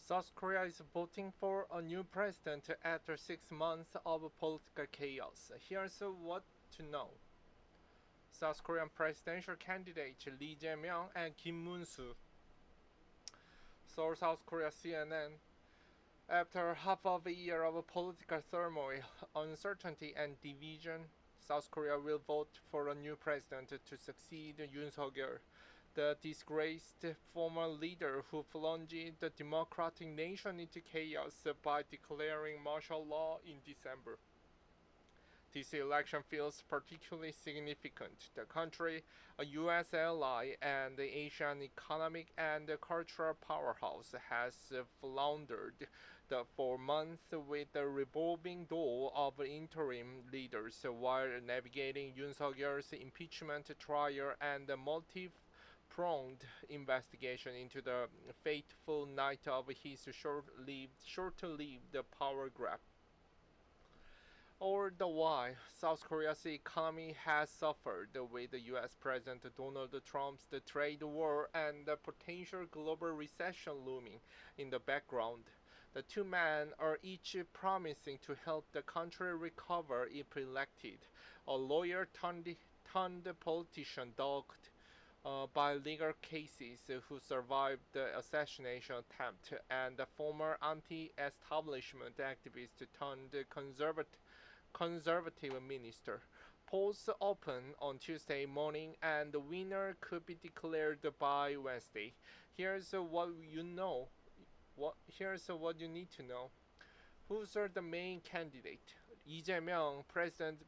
South Korea is voting for a new president after 6 months of political chaos. Here's what to know. South Korean presidential candidate Lee Jae-myung and Moon-soo. Seoul, South Korea CNN. After half of a year of political turmoil, uncertainty, and division, South Korea will vote for a new president to succeed Yoon Suk-yeol, the disgraced former leader who plunged the democratic nation into chaos by declaring martial law in December. This election feels particularly significant. The country, a U.S. ally and Asian economic and cultural powerhouse, has floundered for months with the revolving door of interim leaders while navigating Yoon Suk-yeol's impeachment trial and the multi-pronged investigation into the fateful night of his short-lived power grab. All the while, South Korea's economy has suffered with the U.S. President Donald Trump's trade war and the potential global recession looming in the background. The two men are each promising to help the country recover if elected. A lawyer turned politician dogged by legal cases who survived the assassination attempt, and the former anti-establishment activist turned conservative minister. Polls open on Tuesday morning, and the winner could be declared by Wednesday. Here's what you need to know. Who's the main candidate? Lee Jae-myung,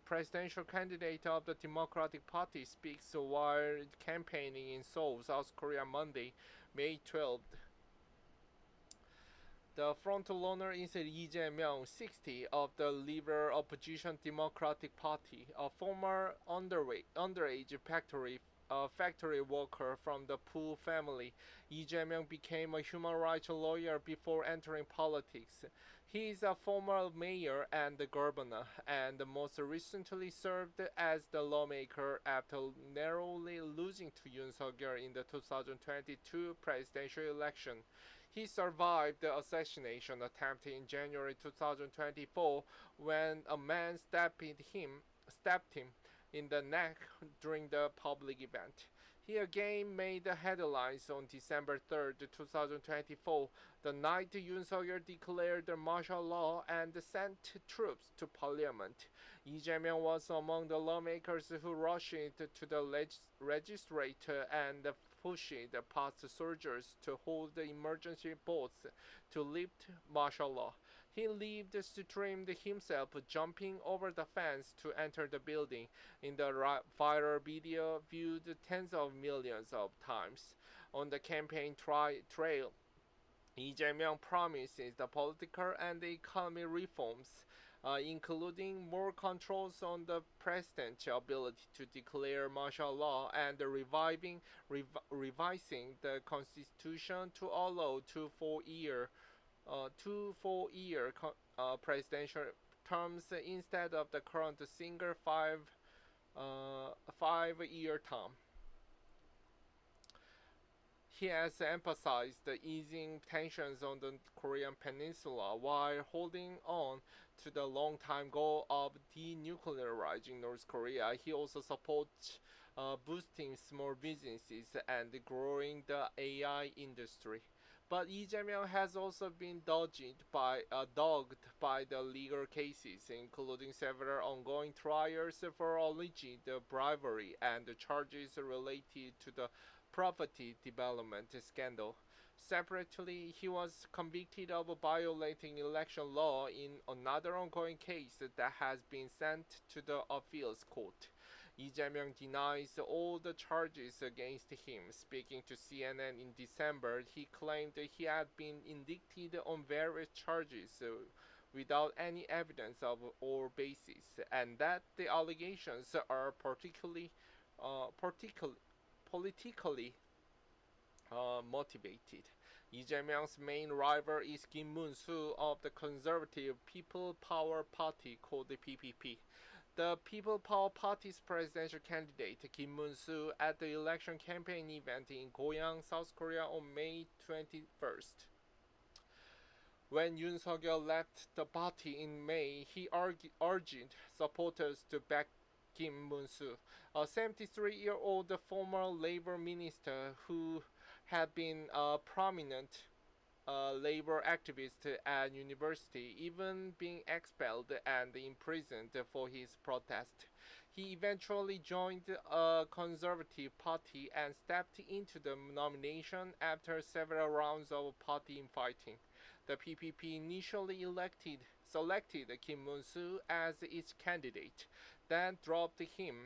presidential candidate of the Democratic Party, speaks while campaigning in Seoul, South Korea Monday, May 12th. The frontrunner is Lee Jae-myung, 60, of the liberal opposition Democratic Party, a former underage factory worker from the Poo family. Lee Jae-myung became a human rights lawyer before entering politics. He is a former mayor and governor, and most recently served as the lawmaker after narrowly losing to Yoon Suk-yeol in the 2022 presidential election. He survived the assassination attempt in January 2024 when a man stabbed him in the neck during the public event. He again made the headlines on December 3rd, 2024, the night Yoon Suk-yeol declared martial law and sent troops to parliament. Lee Jae-myung was among the lawmakers who rushed to the legislature and pushed past soldiers to hold the emergency votes to lift martial law. He lived streamed himself jumping over the fence to enter the building in the viral video viewed tens of millions of times. On the campaign trail, Lee Jae-myung promises the political and economic reforms, including more controls on the president's ability to declare martial law and revising the constitution to allow two four-year presidential terms instead of the current single five-year term. He has emphasized easing tensions on the Korean peninsula while holding on to the long-time goal of denuclearizing North Korea. He also supports boosting small businesses and growing the AI industry. But Lee Jae-myung has also been dogged by the legal cases, including several ongoing trials for alleged bribery and charges related to the property development scandal. Separately, he was convicted of violating election law in another ongoing case that has been sent to the appeals court. Lee Jae-myung denies all the charges against him. Speaking to CNN in December, he claimed he had been indicted on various charges without any evidence of or basis, and that the allegations are politically motivated. Lee Jae-myung's main rival is Moon-soo of the conservative People Power Party, called the PPP. The People Power Party's presidential candidate Moon-soo at the election campaign event in Goyang, South Korea on May 21st. When Yoon Suk-yeol left the party in May, he urged supporters to back Kim Moon-soo, a 73-year-old former labor minister who had been a prominent labor activist at university, even being expelled and imprisoned for his protest. He eventually joined a conservative party and stepped into the nomination after several rounds of party infighting. The PPP initially selected Kim Moon-soo as its candidate, then dropped him,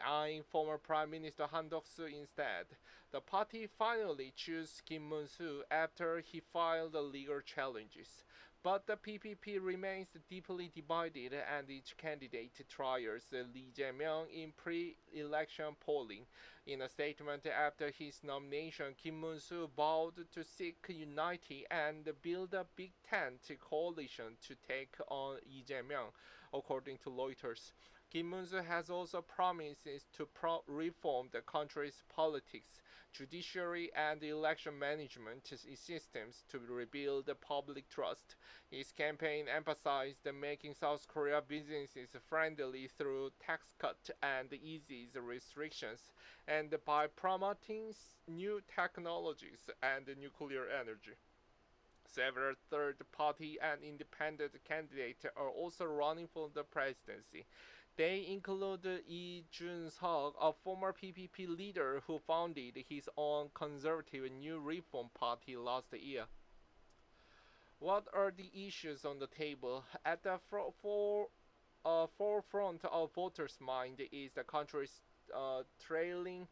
eyeing former Prime Minister Han Duck-soo instead. The party finally chose Kim Moon-soo after he filed legal challenges. But the PPP remains deeply divided and each candidate tries Lee Jae-myung in pre-election polling. In a statement after his nomination, Kim Moon-soo vowed to seek unity and build a big tent coalition to take on Lee Jae-myung, according to Reuters. Kim Moon-soo has also promised to reform the country's politics, judiciary, and election management systems to rebuild public trust. His campaign emphasized making South Korea businesses friendly through tax cuts and eases restrictions, and by promoting new technologies and nuclear energy. Several third-party and independent candidates are also running for the presidency. They include Lee Jun-seok, a former PPP leader who founded his own conservative New Reform Party last year. What are the issues on the table? At the forefront of voters' mind is the country's trailing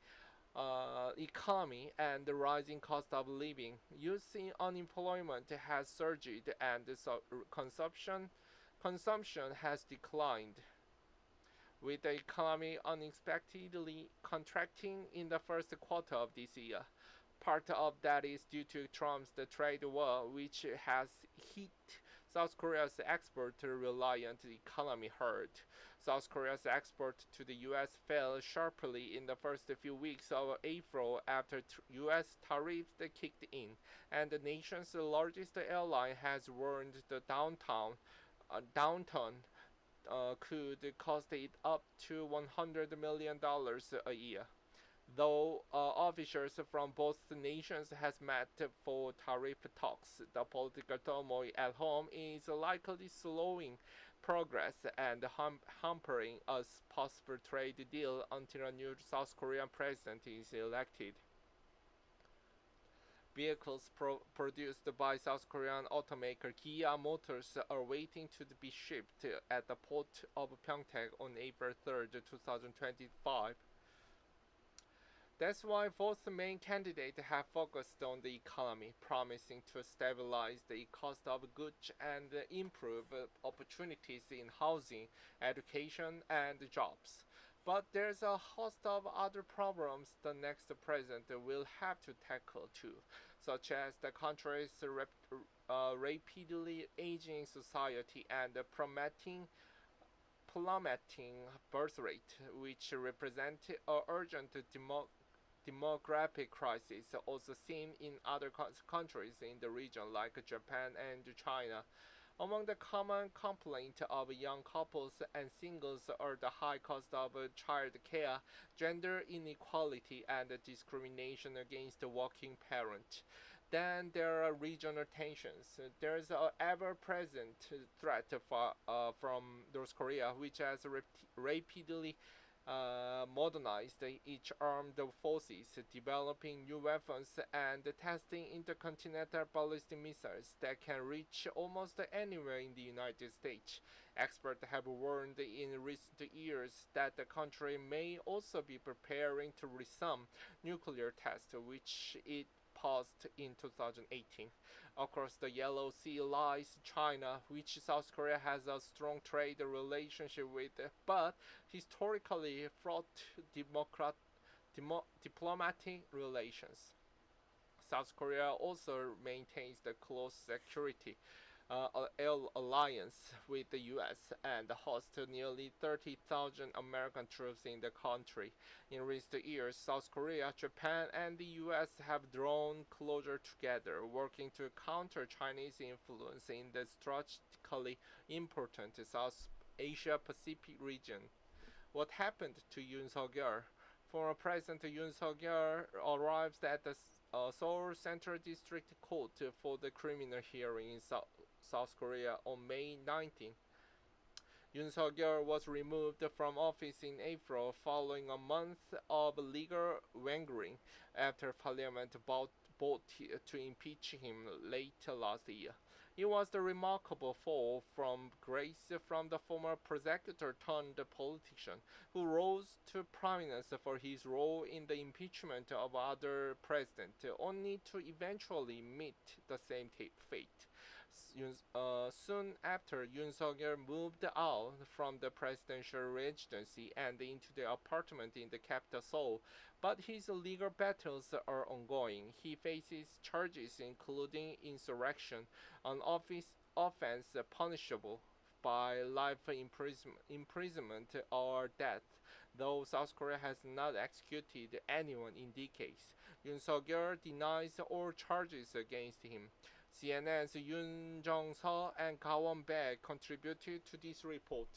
economy and the rising cost of living. Youth unemployment has surged and consumption has declined, with the economy unexpectedly contracting in the first quarter of this year. Part of that is due to Trump's trade war, which has hit South Korea's export-reliant economy hard. South Korea's export to the U.S. fell sharply in the first few weeks of April after U.S. tariffs kicked in, and the nation's largest airline has warned the downturn could cost it up to $100 million a year. Though officials from both nations has met for tariff talks, the political turmoil at home is likely slowing progress and hampering a possible trade deal until a new South Korean president is elected. Vehicles produced by South Korean automaker Kia Motors are waiting to be shipped at the port of Pyeongtaek on April 3rd, 2025. That's why both main candidates have focused on the economy, promising to stabilize the cost of goods and improve opportunities in housing, education, and jobs. But there's a host of other problems the next president will have to tackle too, such as the country's rapidly aging society and plummeting birth rate, which represent an urgent demographic crisis also seen in other countries in the region like Japan and China. Among the common complaints of young couples and singles are the high cost of child care, gender inequality, and discrimination against working parents. Then there are regional tensions. There's an ever-present threat from North Korea, which has rapidly modernized its armed forces, developing new weapons and testing intercontinental ballistic missiles that can reach almost anywhere in the United States. Experts have warned in recent years that the country may also be preparing to resume nuclear tests, which it paused in 2018. Across the Yellow Sea lies China, which South Korea has a strong trade relationship with, but historically fraught diplomatic relations. South Korea also maintains the close security alliance with the U.S. and host nearly 30,000 American troops in the country. In recent years, South Korea, Japan, and the U.S. have drawn closer together, working to counter Chinese influence in the strategically important South Asia Pacific region. What happened to Yoon Suk-yeol? Former President Yoon Suk-yeol arrives at the Seoul Central District Court for the criminal hearing in South Korea on May 19. Yoon Suk-yeol was removed from office in April following a month of legal wrangling after Parliament voted to impeach him late last year. It was the remarkable fall from grace from the former prosecutor turned politician, who rose to prominence for his role in the impeachment of other presidents, only to eventually meet the same fate. Soon after, Yoon Suk-yeol moved out from the presidential residency and into the apartment in the capital Seoul, but his legal battles are ongoing. He faces charges including insurrection, an offense punishable by life imprisonment or death, though South Korea has not executed anyone in decades. Yoon Suk-yeol denies all charges against him. CNN's Yoon Jong-seo and Ga Won-baek contributed to this report.